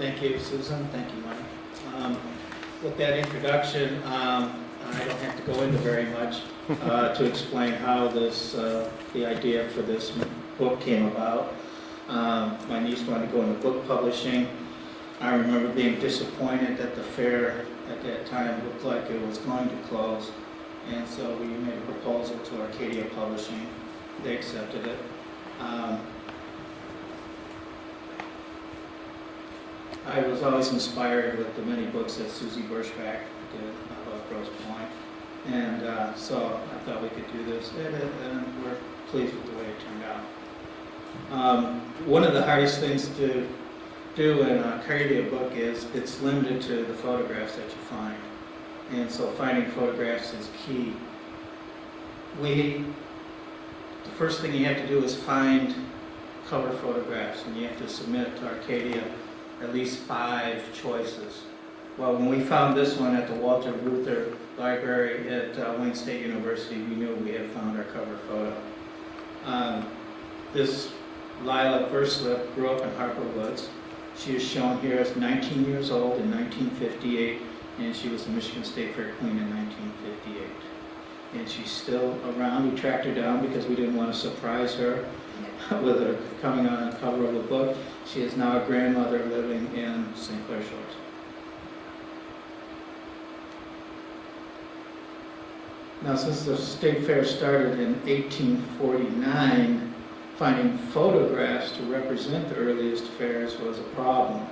Thank you, Susan. Thank you, Mike. With that introduction, I don't have to go into very much to explain how this, the idea for this book came about. My niece wanted to go into book publishing. I remember being disappointed that the fair at that time looked like it was going to close, and so we made a proposal to Arcadia Publishing. They accepted it. I was always inspired with the many books that Susie Burschbach did about Grosse Pointe, and so I thought we could do this, and we're pleased with the way it turned out. One of the hardest things to do in a Arcadia book is it's limited to the photographs that you find, and so finding photographs is key. The first thing you have to do is find cover photographs, and you have to submit to Arcadia at least 5 choices. Well, when we found this one at the Walter Reuther Library at Wayne State University, we knew we had found our cover photo. This Lila Verslip grew up in Harper Woods. She is shown here as 19 years old in 1958, and she was the Michigan State Fair Queen in 1958. And she's still around. We tracked her down because we didn't want to surprise her with her coming on the cover of a book. She is now a grandmother living in St. Clair Shores. Now, since the State Fair started in 1849, finding photographs to represent the earliest fairs was a problem.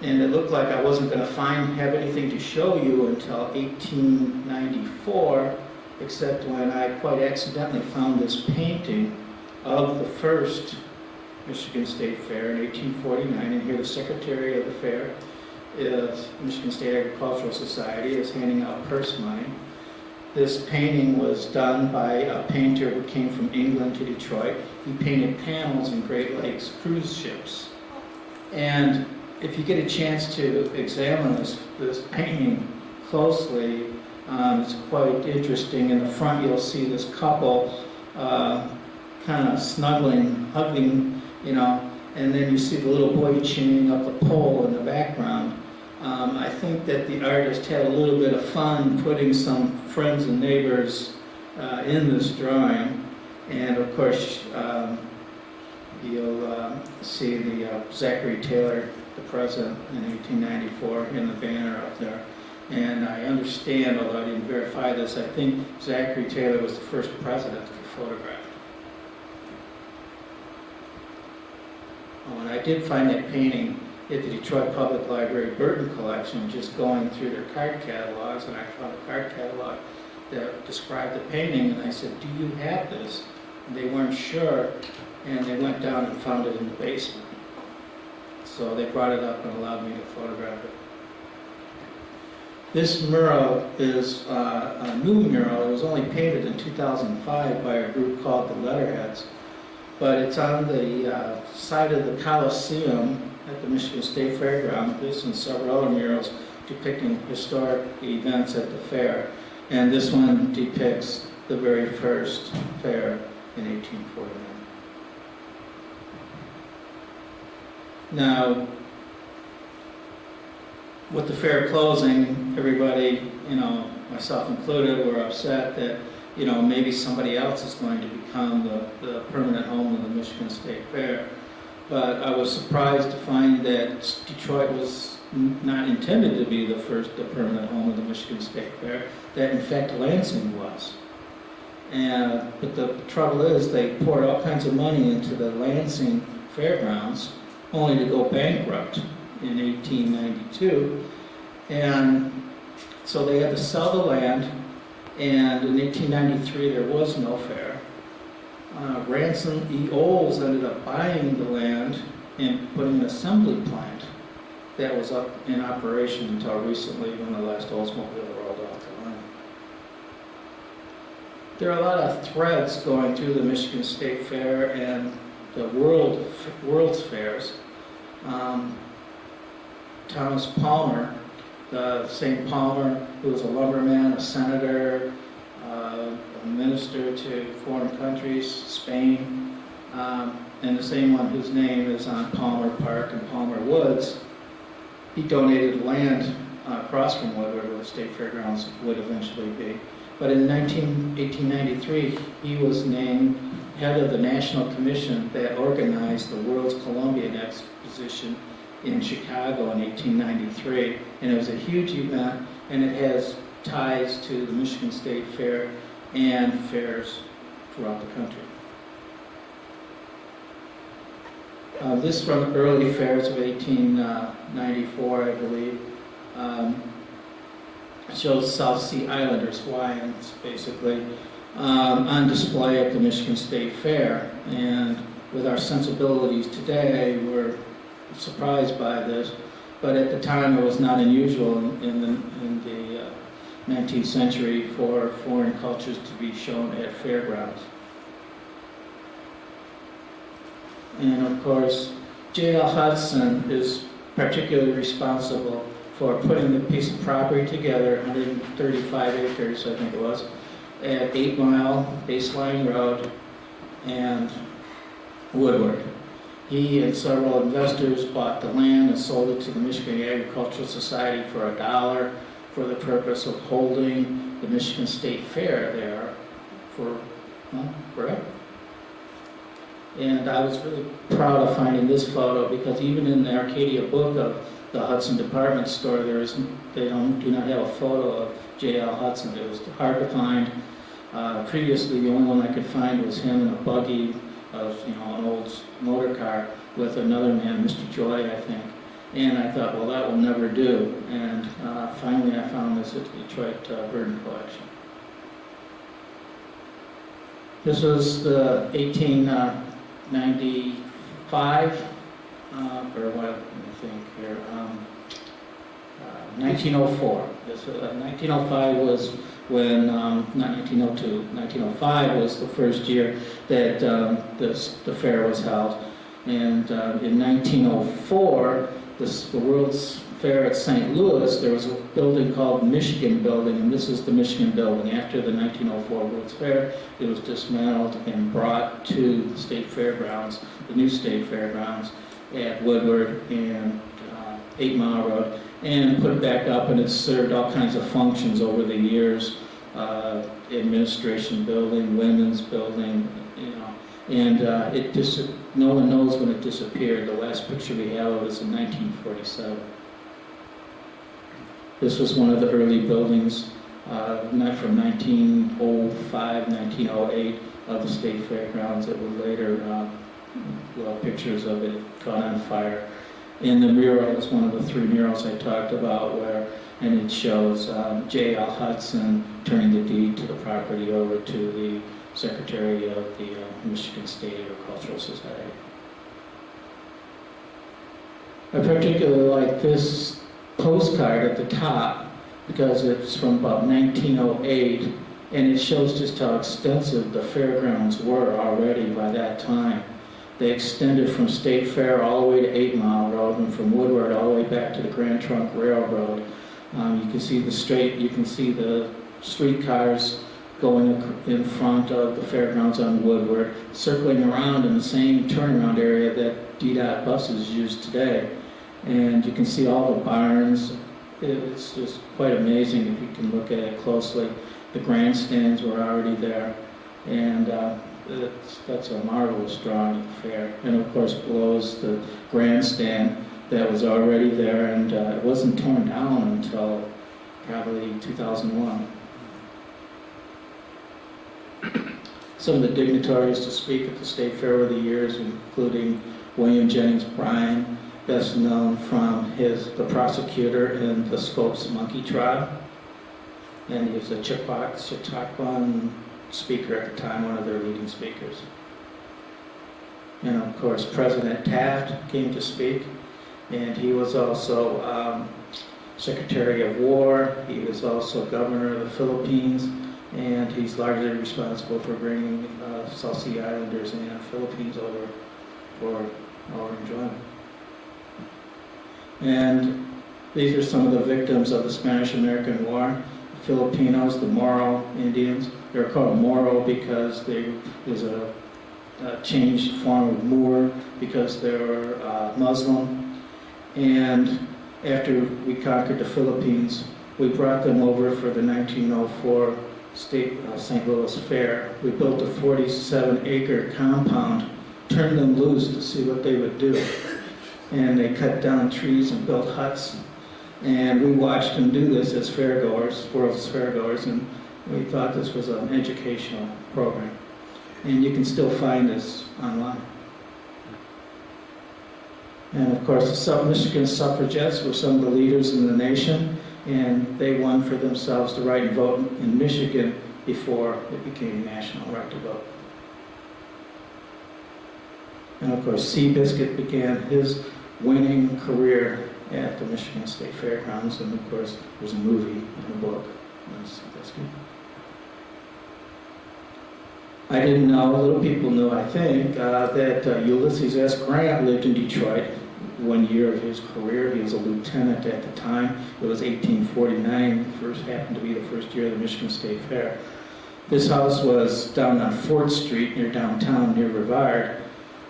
And it looked like I wasn't going to have anything to show you until 1894, except when I quite accidentally found this painting of the first Michigan State Fair in 1849, and here the secretary of the fair is Michigan State Agricultural Society is handing out purse money. This painting was done by a painter who came from England to Detroit. He painted panels in Great Lakes cruise ships. And if you get a chance to examine this painting closely, it's quite interesting. In the front you'll see this couple kind of snuggling, hugging, and then you see the little boy chaining up the pole in the background. I think that the artist had a little bit of fun putting some friends and neighbors in this drawing. And of course, you'll see the Zachary Taylor, the president in 1894, in the banner up there. And I understand, although I didn't verify this, I think Zachary Taylor was the first president to be photographed. Oh, and I did find that painting at the Detroit Public Library Burton collection, just going through their card catalogs, and I found a card catalog that described the painting, and I said, "Do you have this?" And they weren't sure, and they went down and found it in the basement. So they brought it up and allowed me to photograph it. This mural is a new mural. It was only painted in 2005 by a group called the Letterheads, but it's on the side of the Coliseum at the Michigan State Fairground. This and several other murals depicting historic events at the fair. And this one depicts the very first fair in 1849. Now, with the fair closing, everybody, myself included, were upset that, maybe somebody else is going to become the permanent home of the Michigan State Fair. But I was surprised to find that Detroit was not intended to be the permanent home of the Michigan State Fair, that in fact Lansing was. But the trouble is they poured all kinds of money into the Lansing fairgrounds, only to go bankrupt in 1892. And so they had to sell the land, and in 1893 there was no fair. Ransom E. Olds ended up buying the land and putting an assembly plant that was up in operation until recently when the last Oldsmobile rolled off the line. There are a lot of threads going through the Michigan State Fair and the world's fairs. Thomas Palmer, the St. Palmer, who was a lumberman, a senator, a minister to foreign countries, Spain, and the same one whose name is on Palmer Park and Palmer Woods, he donated land across from Woodward, where the state fairgrounds would eventually be. But in 1893, he was named head of the National Commission that organized the World's Columbian Exposition in Chicago in 1893. And it was a huge event, and it has ties to the Michigan State Fair and fairs throughout the country. This is from early fairs of 1894, I believe. Shows South Sea Islanders, Hawaiians, basically, on display at the Michigan State Fair. And with our sensibilities today, we're surprised by this, but at the time it was not unusual in the 19th century for foreign cultures to be shown at fairgrounds. And of course, J.L. Hudson is particularly responsible for putting the piece of property together, 135 acres, I think it was, at 8 Mile, Baseline Road, and Woodward. He and several investors bought the land and sold it to the Michigan Agricultural Society for $1 for the purpose of holding the Michigan State Fair there forever. And I was really proud of finding this photo, because even in the Arcadia book of the Hudson department store, they do not have a photo of J.L. Hudson. It was hard to find. Previously, the only one I could find was him in a buggy of an old motor car with another man, Mr. Joy, I think. And I thought, well, that will never do. And finally, I found this at the Detroit Burden Collection. This was the 1895. Or what, let me think here, 1904. 1905 was when, not 1902, 1905 was the first year that the fair was held. And in 1904, the World's Fair at St. Louis, there was a building called Michigan Building, and this is the Michigan Building. After the 1904 World's Fair, it was dismantled and brought to the state fairgrounds, the new state fairgrounds, at Woodward and 8 Mile Road, and put it back up, and it's served all kinds of functions over the years, administration building, women's building, and no one knows when it disappeared. The last picture we have of it is in 1947. This was one of the early buildings, not from 1905, 1908, of the state fairgrounds. It was later pictures of it caught on fire. And the mural is one of the 3 murals I talked about, and it shows J.L. Hudson turning the deed to the property over to the Secretary of the Michigan State Agricultural Society. I particularly like this postcard at the top because it's from about 1908, and it shows just how extensive the fairgrounds were already by that time. They extended from State Fair all the way to 8 Mile Road, and from Woodward all the way back to the Grand Trunk Railroad. You can see the streetcars going in front of the fairgrounds on Woodward, circling around in the same turnaround area that DDOT buses use today. And you can see all the barns. It's just quite amazing if you can look at it closely. The grandstands were already there, and that's a marvelous drawing of the fair. And of course below is the grandstand that was already there, and it wasn't torn down until probably 2001. Some of the dignitaries to speak at the State Fair over the years, including William Jennings Bryan, best known from the prosecutor in the Scopes monkey trial. And he was a Chautauquan speaker at the time, one of their leading speakers. And of course, President Taft came to speak, and he was also Secretary of War. He was also Governor of the Philippines, and he's largely responsible for bringing South Sea Islanders and Philippines over for our enjoyment. And these are some of the victims of the Spanish-American War. The Filipinos, the Moro Indians. They're called Moro because there's a changed the form of Moor because they were Muslim. And after we conquered the Philippines, we brought them over for the 1904 State St. Louis Fair. We built a 47-acre compound, turned them loose to see what they would do. And they cut down trees and built huts. And we watched them do this as fairgoers, world's fairgoers, and we thought this was an educational program. And you can still find this online. And of course, the Michigan suffragettes were some of the leaders in the nation, and they won for themselves the right to vote in Michigan before it became national right to vote. And of course, Seabiscuit began his winning career at the Michigan State Fairgrounds, and of course, there's a movie and a book on Seabiscuit. I didn't know, little people knew, I think, that Ulysses S. Grant lived in Detroit 1 year of his career. He was a lieutenant at the time. It was 1849, happened to be the first year of the Michigan State Fair. This house was down on 4th Street near downtown, near Rivard,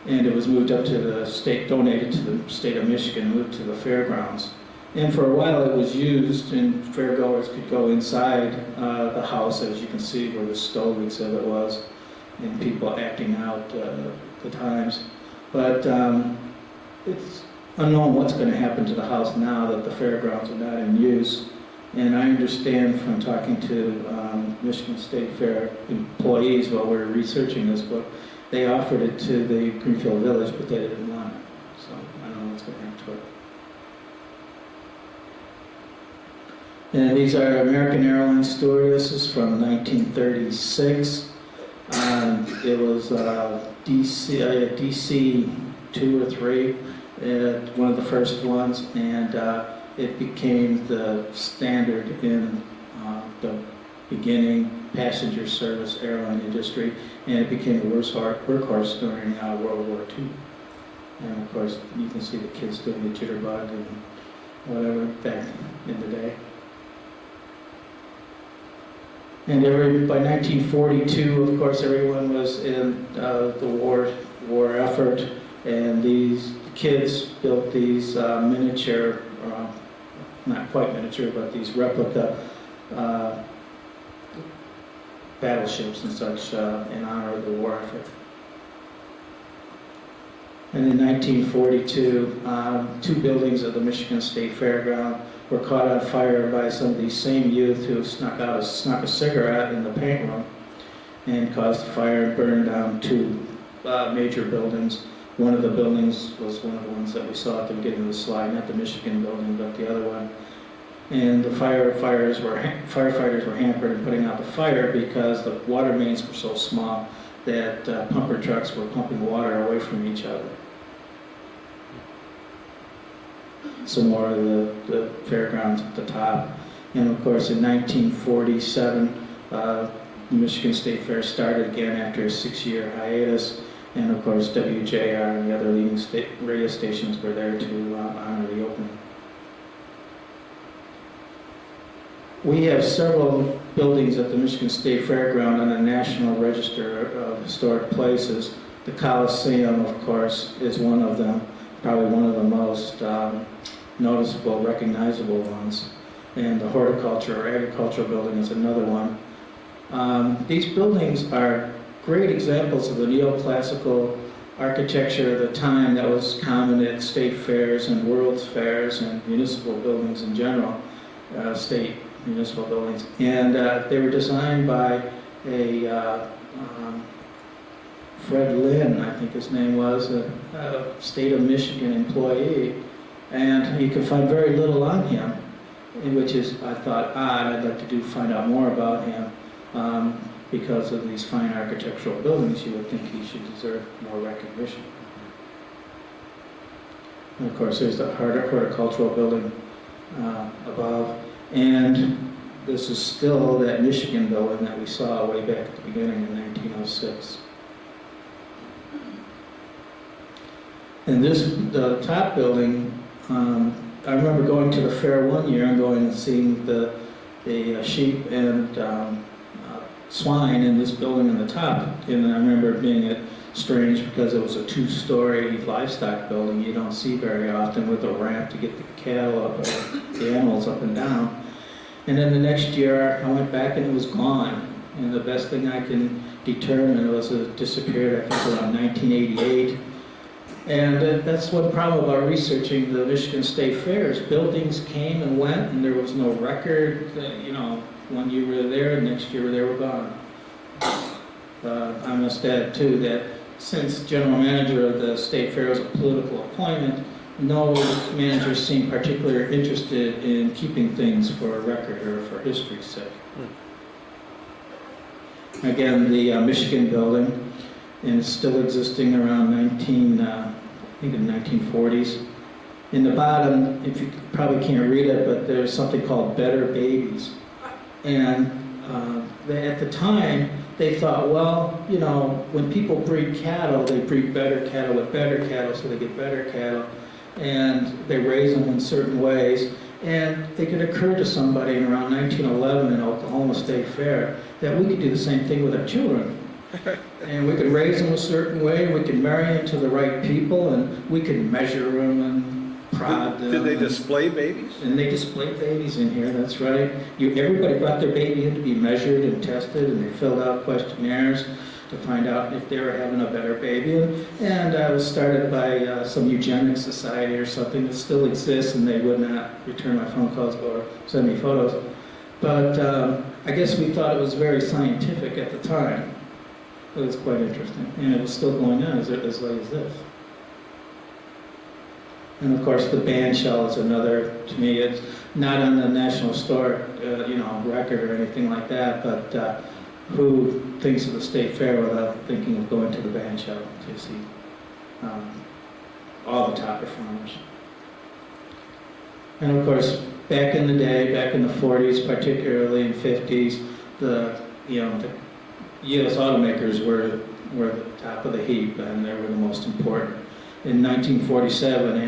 and it was moved up to the state, donated to the state of Michigan, moved to the fairgrounds. And for a while it was used, and fairgoers could go inside the house, as you can see where the stove exhibit was, and people acting out the times. But it's unknown what's going to happen to the house now that the fairgrounds are not in use. And I understand from talking to Michigan State Fair employees while we were researching this book, they offered it to the Greenfield Village, but they didn't want it. So I don't know what's going to happen to it. And these are American Airlines Stories. This is from 1936. It was DC 2 or 3, one of the first ones, and it became the standard in the beginning passenger service airline industry, and it became the workhorse during World War II. And of course, you can see the kids doing the jitterbug and whatever back in the day. And by 1942, of course, everyone was in the war effort, and these kids built these miniature, not quite miniature, but these replica battleships and such in honor of the war effort. And in 1942, 2 buildings of the Michigan State Fairground were caught on fire by some of these same youth who snuck a cigarette in the paint room and caused a fire and burned down 2 major buildings. One of the buildings was one of the ones that we saw at the beginning of the slide, not the Michigan building, but the other one. And the firefighters were hampered in putting out the fire because the water mains were so small that pumper trucks were pumping water away from each other. Some more of the fairgrounds at the top. And of course, in 1947, the Michigan State Fair started again after a 6-year hiatus. And of course, WJR and the other leading radio stations were there to honor the opening. We have several buildings at the Michigan State Fairground on the National Register of Historic Places. The Coliseum, of course, is one of them, probably one of the most noticeable, recognizable ones. And the Horticultural or Agricultural building is another one. These buildings are great examples of the neoclassical architecture of the time that was common at state fairs and world's fairs and municipal buildings in general, state municipal buildings. And they were designed by a Fred Lynn, I think his name was, a state of Michigan employee. And you can find very little on him, which is, I thought, I'd like to find out more about him. Because of these fine architectural buildings, you would think he should deserve more recognition. And of course, there's the Horticultural building above. And this is still that Michigan building that we saw way back at the beginning in 1906. And the top building, I remember going to the fair one year and going and seeing the sheep and swine in this building in the top. And I remember being at strange because it was a two-story livestock building you don't see very often, with a ramp to get the cattle up, the animals up and down. And then the next year I went back and it was gone. And the best thing I can determine was it disappeared, I think, around 1988. And that's one problem about researching the Michigan State Fairs. Buildings came and went, and there was no record. One year we were there, next year they were gone. I must add, too, that since general manager of the State Fair was a political appointment, no manager seemed particularly interested in keeping things for a record or for history's sake. Again, the Michigan building, and it's still existing around I think in the 1940s. In the bottom, if you probably can't read it, but there's something called Better Babies. And at the time, they thought, well, when people breed cattle, they breed better cattle with better cattle, so they get better cattle, and they raise them in certain ways. And it could occur to somebody in around 1911 in Oklahoma State Fair that we could do the same thing with our children. And we could raise them a certain way, we could marry them to the right people, and we could measure them and prod them. Did they display babies? And they displayed babies in here, that's right. Everybody brought their baby in to be measured and tested, and they filled out questionnaires to find out if they were having a better baby. And I was started by some eugenics society or something that still exists, and they would not return my phone calls or send me photos. But I guess we thought it was very scientific at the time. It was quite interesting, and it was still going on as late as this. And of course, the band shell is another, to me, it's not on the National Historic, record or anything like that, but who thinks of the State Fair without thinking of going to the band shell to see all the top performers. And of course, back in the day, back in the 40s, particularly in 50s, the U.S. automakers were the top of the heap, and they were the most important. In 1947,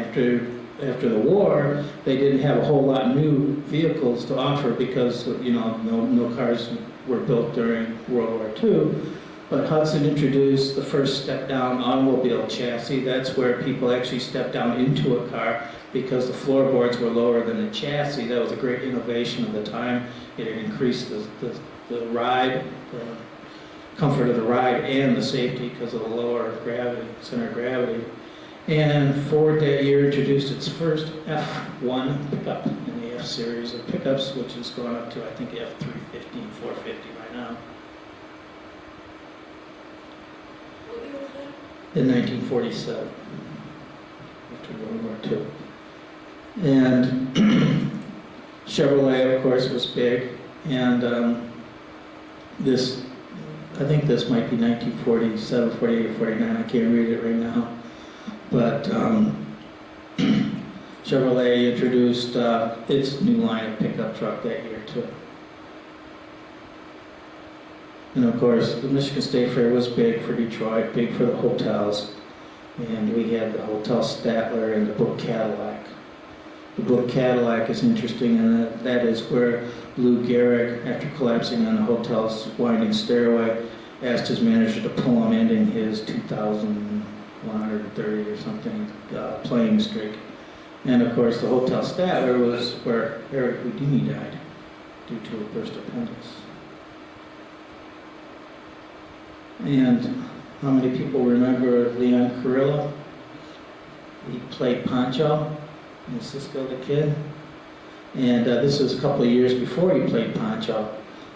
after the war, they didn't have a whole lot of new vehicles to offer because no cars were built during World War II. But Hudson introduced the first step-down automobile chassis. That's where people actually stepped down into a car because the floorboards were lower than the chassis. That was a great innovation of the time. It increased the ride, the comfort of the ride, and the safety because of the lower gravity, center of gravity. And Ford that year introduced its first F1 pickup in the F series of pickups, which has gone up to, I think, F350 and 450 by now. In 1947, after World War II. And Chevrolet, of course, was big, and I think this might be 1947, 48, or 49, I can't read it right now. But Chevrolet introduced its new line of pickup truck that year too. And of course, the Michigan State Fair was big for Detroit, big for the hotels. And we had the Hotel Statler and the Book Cadillac. The Book Cadillac is interesting, and that is where Lou Gehrig, after collapsing on the hotel's winding stairway, asked his manager to pull him ending his 2,130 or something playing streak. And of course, the Hotel Statler was where Eric Houdini died due to a burst appendix. And how many people remember Leon Carrillo? He played Pancho in Cisco the Kid. And this was a couple of years before he played Pancho,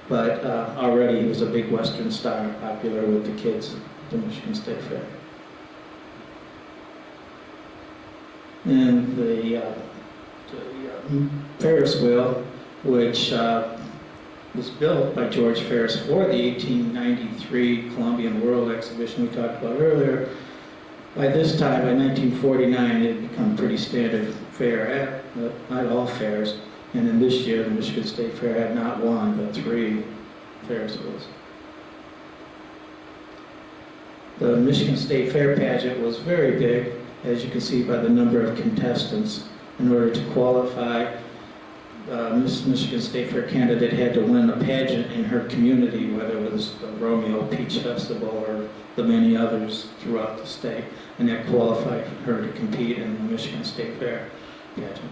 but already he was a big Western star, popular with the kids at the Michigan State Fair. And the Ferris Wheel, which was built by George Ferris for the 1893 Columbian World Exhibition we talked about earlier. By this time, by 1949, it had become pretty standard fare at all fairs. And in this year, the Michigan State Fair had not one, but 3 Ferris wheels. The Michigan State Fair pageant was very big, as you can see by the number of contestants. In order to qualify, Miss Michigan State Fair candidate had to win a pageant in her community, whether it was the Romeo Peach Festival or the many others throughout the state, and that qualified her to compete in the Michigan State Fair pageant.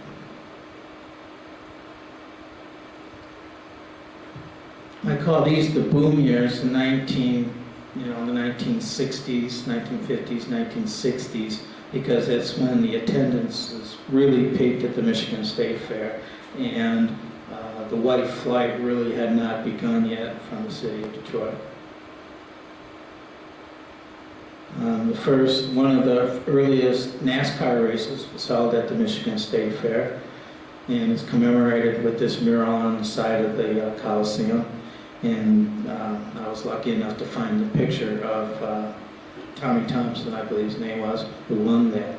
I call these the boom years, the 1960s, 1950s, 1960s, because that's when the attendance is really peaked at the Michigan State Fair, and the white flight really had not begun yet from the city of Detroit. One of the earliest NASCAR races was held at the Michigan State Fair, and it's commemorated with this mural on the side of the Coliseum. And I was lucky enough to find a picture of Tommy Thompson, I believe his name was, who won that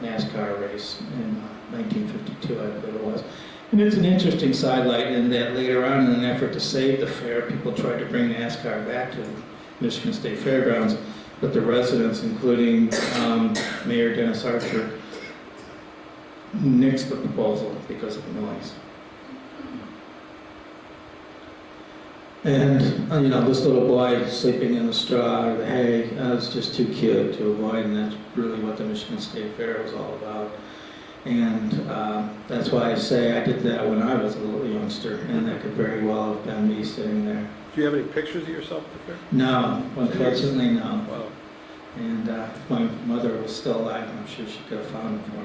NASCAR race in 1952, I believe it was. And it's an interesting sidelight in that later on, in an effort to save the fair, people tried to bring NASCAR back to Michigan State Fairgrounds, but the residents, including Mayor Dennis Archer, nixed the proposal because of the noise. And, this little boy sleeping in the straw or the hay, was just too cute to avoid, and that's really what the Michigan State Fair was all about. And that's why I say I did that when I was a little youngster, and that could very well have been me sitting there. Do you have any pictures of yourself at the fair? No, unfortunately, no. Wow. And if my mother was still alive, I'm sure she could have found them for me.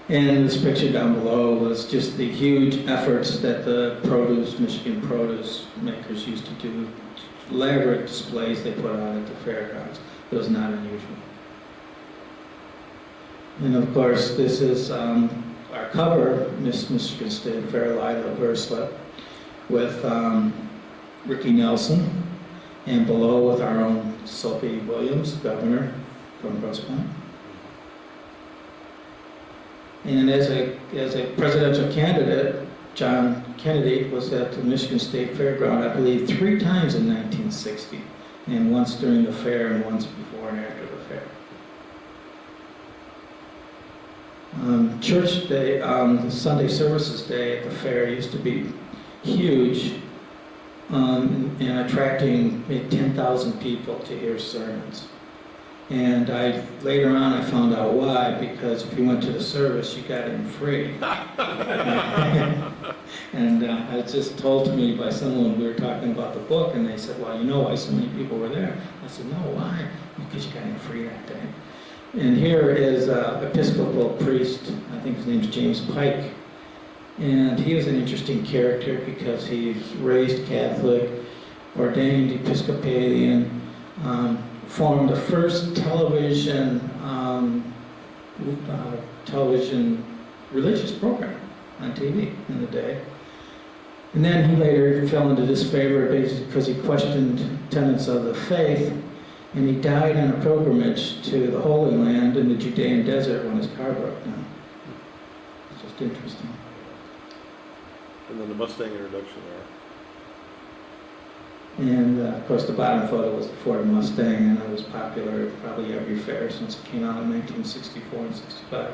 And this picture down below was just the huge efforts that the Michigan produce makers used to do, elaborate displays they put on at the fairgrounds. It was not unusual. And of course, this is our cover, Miss Michigan State Fair, Lila Verslet, with Ricky Nelson, and below with our own Sophie Williams, governor from Grosse Pointe. And as a presidential candidate, John Kennedy was at the Michigan State Fairground, I believe, 3 times in 1960, and once during the fair and once before and after the fair. Church Day, the Sunday Services Day at the fair used to be huge, and attracting maybe 10,000 people to hear sermons. And later on I found out why, because if you went to the service, you got in free. And I was just told to me by someone, we were talking about the book, and they said, well, you know why so many people were there? I said, no, why? Because you got in free that day. And here is an Episcopal priest, I think his name's James Pike. And he was an interesting character because he's raised Catholic, ordained Episcopalian, formed the first television religious program on TV in the day. And then he later fell into disfavor because he questioned tenets of the faith, and he died on a pilgrimage to the Holy Land in the Judean desert when his car broke down. It's just interesting. And then the Mustang introduction there. And of course the bottom photo was the Ford Mustang, and it was popular at probably every fair since it came out in 1964 and 65.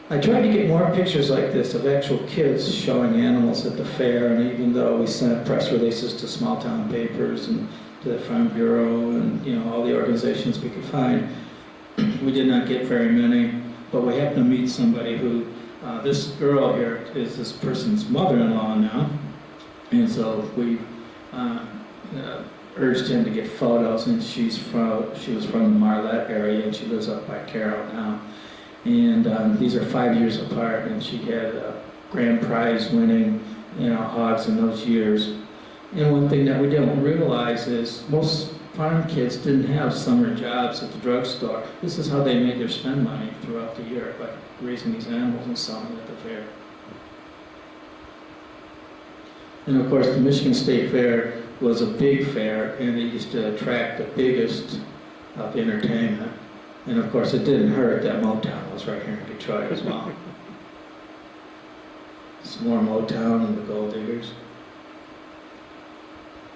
I tried to get more pictures like this of actual kids showing animals at the fair, and even though we sent press releases to small town papers and to the Farm Bureau and all the organizations we could find, we did not get very many. But we happened to meet somebody who, this girl here is this person's mother-in-law now, and so we urged him to get photos, and she was from the Marlette area, and she lives up by Carroll now. And these are 5 years apart, and she had grand prize winning, hogs in those years. And one thing that we didn't realize is most farm kids didn't have summer jobs at the drugstore. This is how they made their spend money throughout the year, by raising these animals and selling them at the fair. And of course, the Michigan State Fair was a big fair, and it used to attract the biggest of entertainment. And of course, it didn't hurt that Motown was right here in Detroit as well. It's more Motown and the Gold Diggers.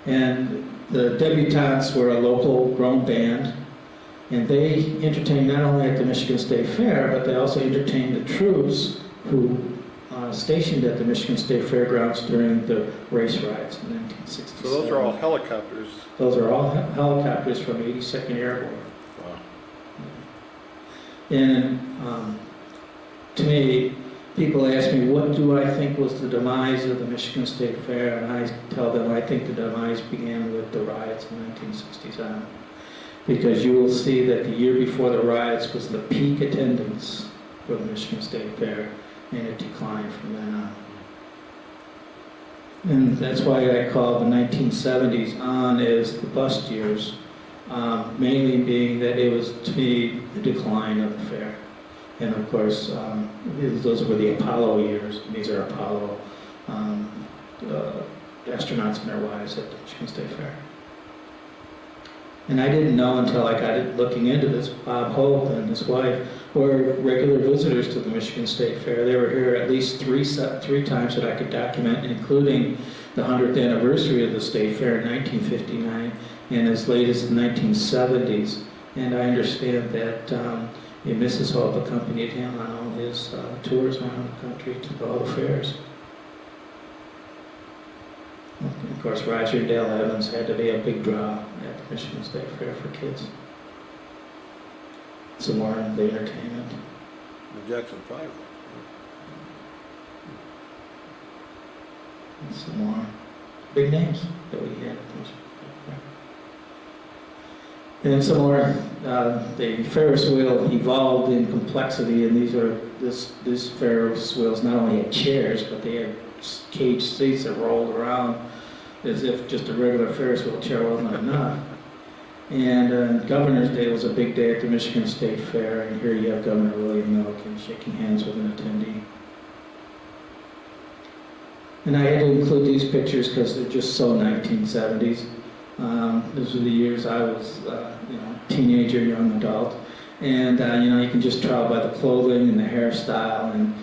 And the debutantes were a local grown band, and they entertained not only at the Michigan State Fair, but they also entertained the troops who stationed at the Michigan State Fairgrounds during the race riots in 1967. So those are all helicopters. Those are all helicopters from 82nd Airborne. Wow. And to me, people ask me, what do I think was the demise of the Michigan State Fair? And I tell them I think the demise began with the riots in 1967. Because you will see that the year before the riots was the peak attendance for the Michigan State Fair, and it declined from then on. And that's why I call the 1970s on as the bust years, mainly being that it was, to me, the decline of the fair. And of course, those were the Apollo years. These are Apollo astronauts and their wives at the Michigan State Fair. And I didn't know until I got it looking into this. Bob Hope and his wife were regular visitors to the Michigan State Fair. They were here at least three times that I could document, including the 100th anniversary of the State Fair in 1959 and as late as the 1970s. And I understand that Mrs. Hope accompanied him on all his tours around the country to all the fairs. And of course, Roger and Dale Evans had to be a big draw at the Michigan State Fair for kids. Some more in the entertainment. The Jackson 5. And some more big names that we had at the Michigan State Fair. And then some more, the Ferris Wheel evolved in complexity, and this Ferris wheels not only had chairs, but they had cage seats that rolled around as if just a regular Ferris wheel chair wasn't enough. And Governor's Day was a big day at the Michigan State Fair, and here you have Governor William Milliken shaking hands with an attendee. And I had to include these pictures because they're just so 1970s. Those were the years I was, teenager, young adult, and you can just tell by the clothing and the hairstyle, and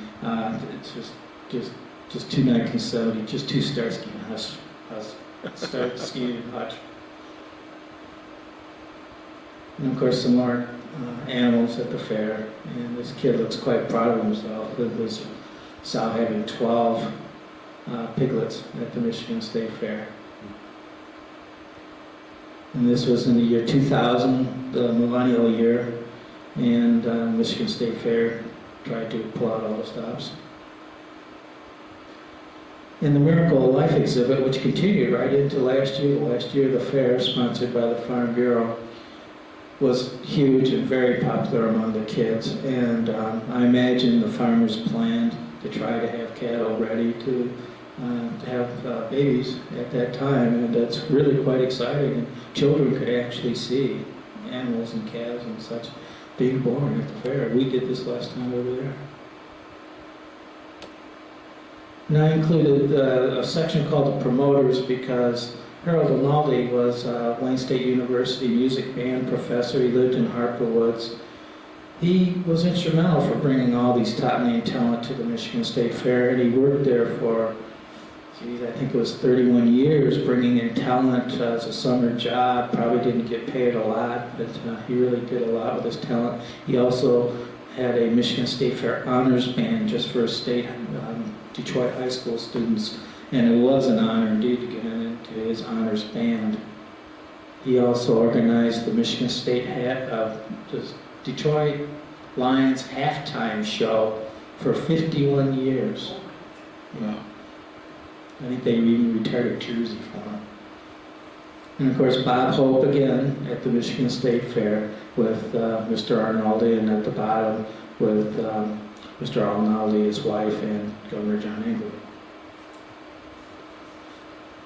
it's just too 1970, just too Starsky and Hutch. And of course, some more animals at the fair, and this kid looks quite proud of himself with his sow having 12 piglets at the Michigan State Fair. And this was in the year 2000, the millennial year, and Michigan State Fair tried to pull out all the stops. And the Miracle of Life exhibit, which continued right into last year the fair, sponsored by the Farm Bureau, was huge and very popular among the kids. And I imagine the farmers planned to try to have cattle ready to have babies at that time, and that's really quite exciting. And children could actually see animals and calves and such being born at the fair. We did this last time over there. And I included a section called the Promoters because Harold Rinaldi was Wayne State University music band professor. He lived in Harper Woods. He was instrumental for bringing all these top name talent to the Michigan State Fair, and he worked there for, I think it was 31 years, bringing in talent as a summer job. Probably didn't get paid a lot, but he really did a lot with his talent. He also had a Michigan State Fair honors band just for state Detroit high school students, and it was an honor indeed to get into his honors band. He also organized the Michigan State the Detroit Lions halftime show for 51 years. Yeah. I think they even retired a jersey for him. And of course, Bob Hope again at the Michigan State Fair with Mr. Arnaldi, and at the bottom with Mr. Arnaldi, his wife, and Governor John England.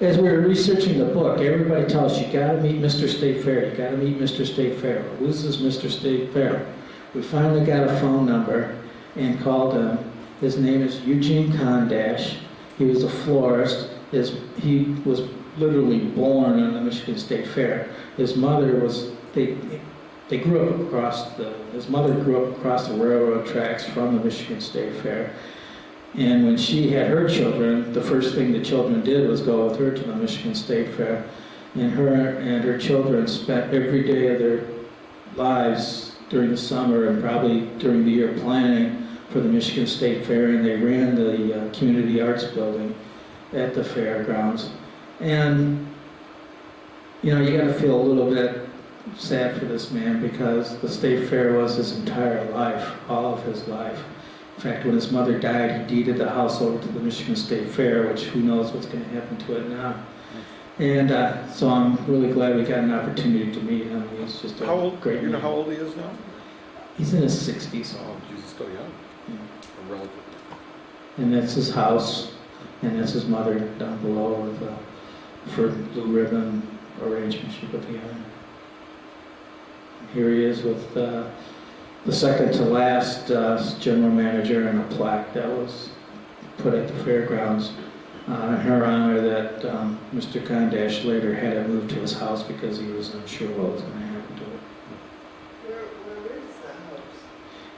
As we were researching the book, everybody tells us, you gotta meet Mr. State Fair, you gotta meet Mr. State Fair. Well, who's this Mr. State Fair? We finally got a phone number and called him. His name is Eugene Condash. He was a florist. He was literally born on the Michigan State Fair. His mother was, his mother grew up across the railroad tracks from the Michigan State Fair. And when she had her children, the first thing the children did was go with her to the Michigan State Fair. And her children spent every day of their lives during the summer and probably during the year planning for the Michigan State Fair, and they ran the Community Arts Building at the fairgrounds. And, you know, you got to feel a little bit sad for this man, because the State Fair was his entire life, all of his life. In fact, when his mother died, he deeded the house over to the Michigan State Fair, which who knows what's going to happen to it now. And so I'm really glad we got an opportunity to meet him. He's just a great man. You know how old he is now? He's in his 60s. Oh, he's still young. Yeah. Relatively. And that's his house, and that's his mother down below with a blue ribbon arrangement she put together. Here he is with the second to last general manager and a plaque that was put at the fairgrounds in her honor, that Mr. Kondash later had it moved to his house because he was unsure what was going to happen to it. Where is the house?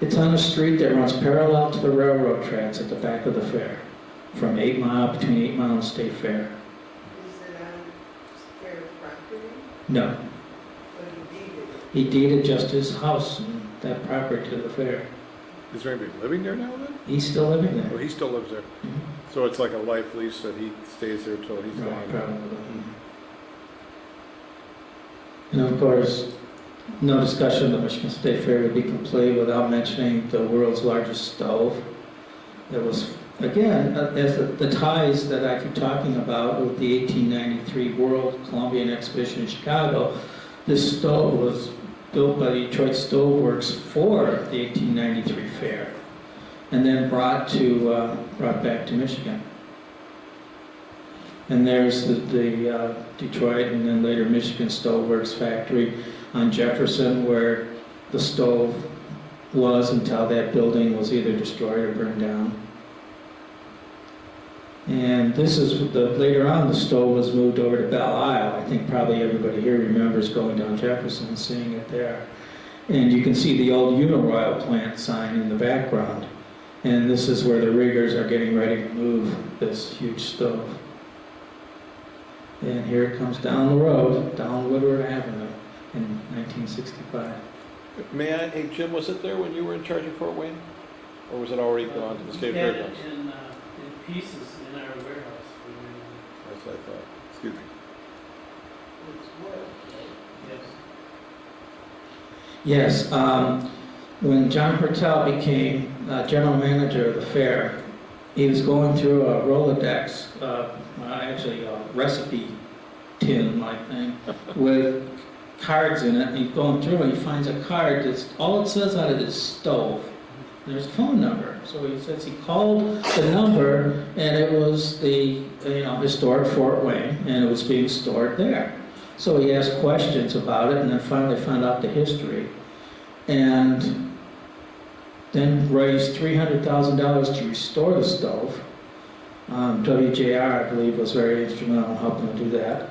It's on a street that runs parallel to the railroad tracks at the back of the fair, from 8 Mile, between 8 Mile and State Fair. Is it on fair property? No, But he deeded it? he deeded just his house and that property to the fair. Is there anybody living there now then? He's still living Oh, there. he still lives there. Mhm. So it's like a life lease that he stays there till he's Right, gone. probably. And of course, no discussion of the Michigan State Fair would be complete without mentioning the world's largest stove. It was, again, as the ties that I keep talking about with the 1893 World Columbian Exhibition in Chicago, this stove was built by the Detroit Stove Works for the 1893 fair, and then brought back to Michigan. And there's the Detroit and then later Michigan Stove Works factory on Jefferson, where the stove was until that building was either destroyed or burned down. And this is later on the stove was moved over to Belle Isle. I think probably everybody here remembers going down Jefferson and seeing it there. And you can see the old Uniroyal plant sign in the background. And this is where the riggers are getting ready to move this huge stove. And here it comes down the road, down Woodward Avenue in 1965. May I, hey Jim, was it there when you were in charge of Fort Wayne? Or was it already gone to the state fairgrounds? In pieces in our warehouse. That's what I thought. Excuse me. It's wood. Yes. Yes, when John Hertel became general manager of the fair, he was going through a Rolodex, actually a recipe tin-like thing, with cards in it, and he's going through and he finds a card that's, all it says on it is stove. There's a phone number. So he says he called the number, and it was the historic Fort Wayne, and it was being stored there. So he asked questions about it, and then finally found out the history, and then raised $300,000 to restore the stove. WJR, I believe, was very instrumental in helping to do that.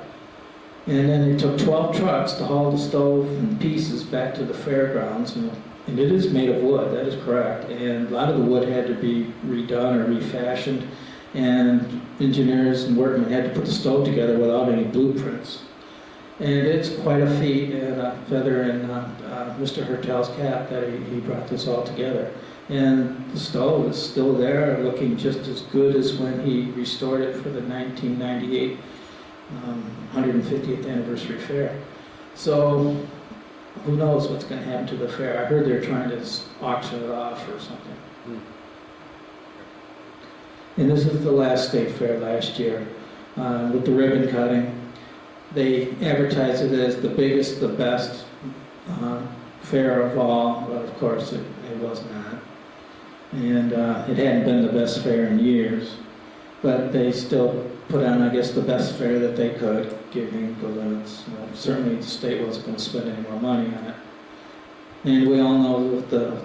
And then it took 12 trucks to haul the stove in pieces back to the fairgrounds, and it is made of wood, that is correct. And a lot of the wood had to be redone or refashioned, and engineers and workmen had to put the stove together without any blueprints. And it's quite a feat and a feather in Mr. Hertel's cap that he brought this all together. And the stove is still there, looking just as good as when he restored it for the 1998 150th anniversary fair. So who knows what's going to happen to the fair? I heard they're trying to auction it off or something. And this is the last state fair last year with the ribbon cutting. They advertised it as the biggest, the best fair of all, but of course it was not. And it hadn't been the best fair in years, but they still put on, I guess, the best fair that they could, given the limits. Certainly the state wasn't going to spend any more money on it. And we all know the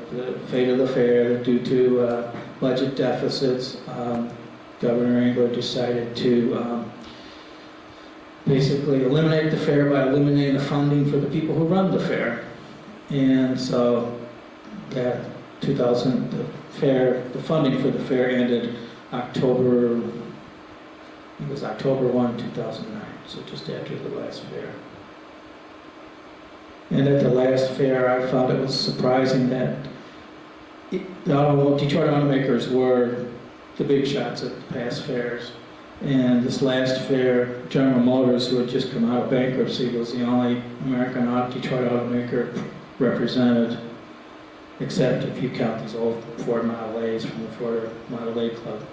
fate of the fair, due to budget deficits, Governor Engler decided to basically eliminate the fair by eliminating the funding for the people who run the fair. And so that the funding for the fair ended October 1, 2009, so just after the last fair. And at the last fair, I found it was surprising that Detroit automakers were the big shots at the past fairs. And this last fair, General Motors, who had just come out of bankruptcy, was the only American Detroit automaker represented, except if you count these old Ford Model A's from the Ford Model A Club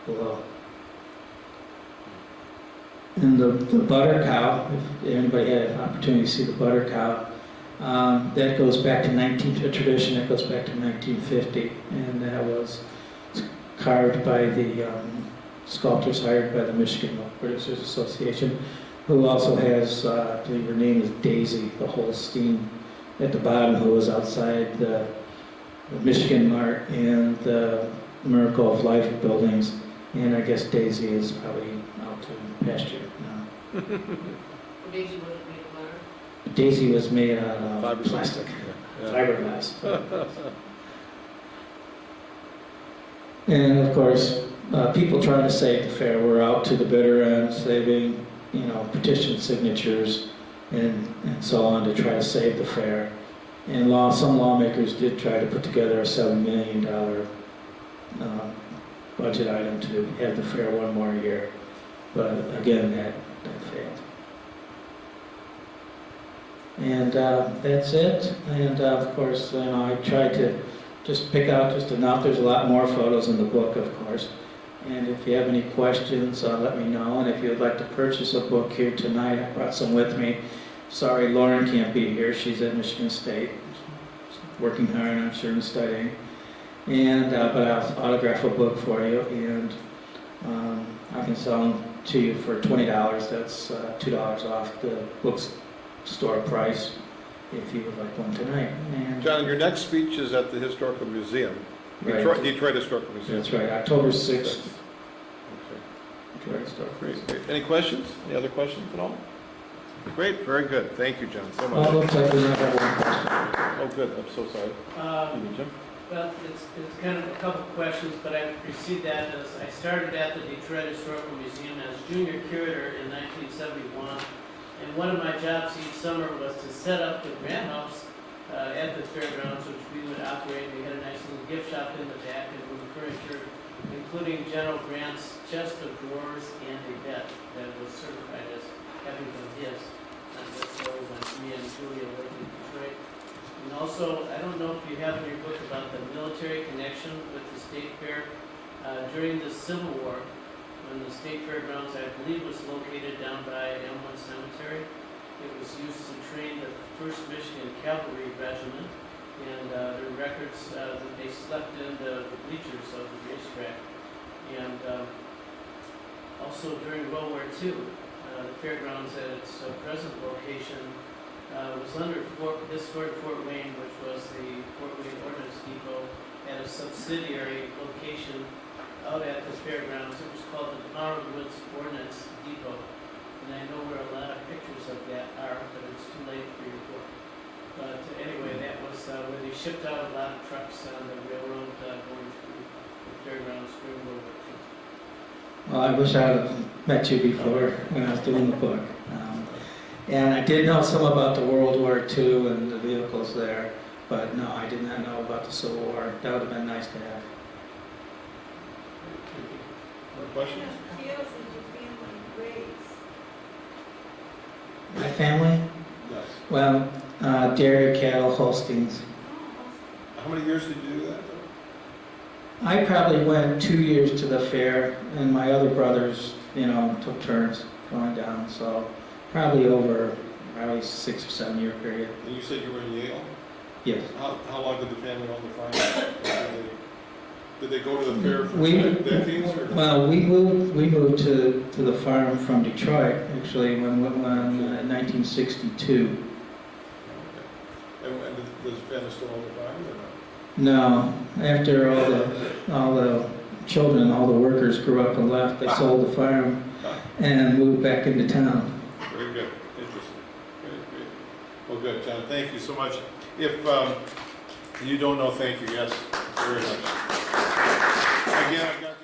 below. And the butter cow, if anybody had an opportunity to see the butter cow, that goes back to a tradition that goes back to 1950, and that was carved by the sculptors hired by the Michigan Milk Producers Association, who also has, I believe her name is Daisy, the Holstein at the bottom, who was outside the Michigan Mart and the Miracle of Life buildings. And I guess Daisy is probably out to pasture now. Daisy wasn't made of butter? Daisy was made out of Fiberglass. plastic, Yeah. fiberglass. And of course, people trying to save the fair were out to the bitter end, saving, petition signatures and so on to try to save the fair. And some lawmakers did try to put together a $7 million budget item to have the fair one more year. But again, that failed. And that's it. And of course, I tried to just pick out just enough. There's a lot more photos in the book, of course. And if you have any questions, let me know. And if you would like to purchase a book here tonight, I brought some with me. Sorry, Lauren can't be here. She's at Michigan State, working hard, I'm sure, and studying. And but I'll autograph a book for you, and I can sell them to you for $20. That's $2 off the bookstore price if you would like one tonight. And John, your next speech is at the Historical Museum. Right. Detroit Historical Museum. That's right, October 6th. Okay. Detroit Historical Great, Museum. great. Any questions? Any other questions at all? Great, very good. Thank you, John, so Oh, much. looks like we might have one question. Oh, good. I'm so sorry. Jim? Well, it's kind of a couple of questions, but I precede that as I started at the Detroit Historical Museum as junior curator in 1971, and one of my jobs each summer was to set up the grant house at the fairgrounds, which we would operate. We had a nice little gift shop in the back and moved furniture, including General Grant's chest of drawers and a bed that was certified as having been his. And that's so when me and Julia lived in Detroit. And also, I don't know if you have in your book about the military connection with the State Fair. During the Civil War, when the State Fairgrounds, I believe, was located down by Elmwood Cemetery, it was used to train the 1st Michigan Cavalry Regiment, and there are records that they slept in the bleachers of the racetrack. And also during World War II, the fairgrounds at its present location was under historic Fort Wayne, which was the Fort Wayne Ordnance Depot, at a subsidiary location out at the fairgrounds. It was called the Flower Woods Ordnance Depot. And I know where a lot of pictures of that are, but it's too late for your book. But anyway, that was where they shipped out a lot of trucks on the railroad going through the fairgrounds during World War II. Well, I wish I would have met you before when I was doing the book. And I did know some about the World War II and the vehicles there, but no, I did not know about the Civil War. That would have been nice to have. More questions? What else did your family raise? My family? Yes. Well, dairy, cattle, Holsteins. How many years did you do that? I probably went 2 years to the fair, and my other brothers, took turns going down, so probably over 6 or 7 year period. And you said you were in Yale? Yes. How long did the family own the farm? Did they go to the fair for We- decades? Or? Well, we moved to the farm from Detroit, actually, when 1962. Okay. And does the family still own the farm or not? No, after all the children, all the workers grew up and left, they sold the farm and moved back into town. Very good. Interesting. Great. Well, good, John. Thank you so much. If you don't know, thank you. Yes, very much. Again, I've got